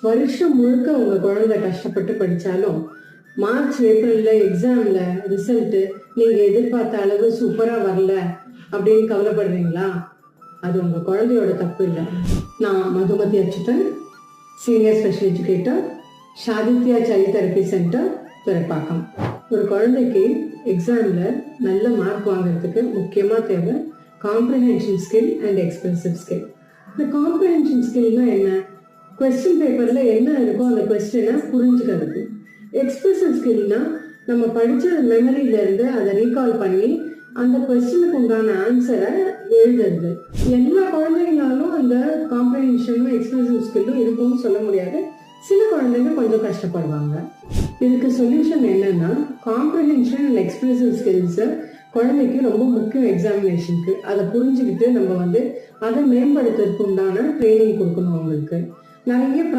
வருஷம் முழுக்க உங்க குழந்தை கஷ்டப்பட்டு படிச்சாலும் மார்ச் ஏப்ரல்ல எக்ஸாம்ல ரிசல்ட் நீங்க எதிர்பார்த்த அளவு சூப்பரா வரல அப்படின்னு கவலைப்படுறீங்களா? அது உங்க குழந்தையோட தப்பு இல்லை. நான் Madhumathi Achuthan, senior special educator, Shaditya child therapy centre, Thoraipakkam. ஒரு குழந்தைக்கு எக்ஸாம்ல நல்ல மார்க் வாங்குறதுக்கு முக்கியமா தேவை comprehension skill and expressive skill. இந்த காம்ப்ரிஹென்ஷன் ஸ்கில்னா என்ன? கொஸ்டின் பேப்பர்ல என்ன இருக்கோ அந்த கொஸ்டினை புரிஞ்சுக்கிறது. எக்ஸ்பிரசிவ் ஸ்கில்னா நம்ம படிச்ச மெமரியில இருந்து அதை ரீகால் பண்ணி அந்த கொஸ்டினுக்கு உண்டான ஆன்சரை எழுதுறது. எல்லா குழந்தைங்களாலும் அந்த காம்ப்ரிஹென்ஷனும் எக்ஸ்பிரசிவ் ஸ்கில்லும் இருக்கும்னு சொல்ல முடியாது. சில குழந்தைங்க கொஞ்சம் கஷ்டப்படுவாங்க. இதுக்கு சொல்யூஷன் என்னன்னா, காம்ப்ரிஹென்ஷன் அண்ட் எக்ஸ்பிரசிவ் ஸ்கில்ஸை குழந்தைக்கு ரொம்ப முக்கியம் எக்ஸாமினேஷனுக்கு. அதை புரிஞ்சுக்கிட்டு நம்ம அதை மேம்படுத்துறதுக்கு உண்டான ட்ரைனிங் கொடுக்கணும் அவங்களுக்கு. நிறைய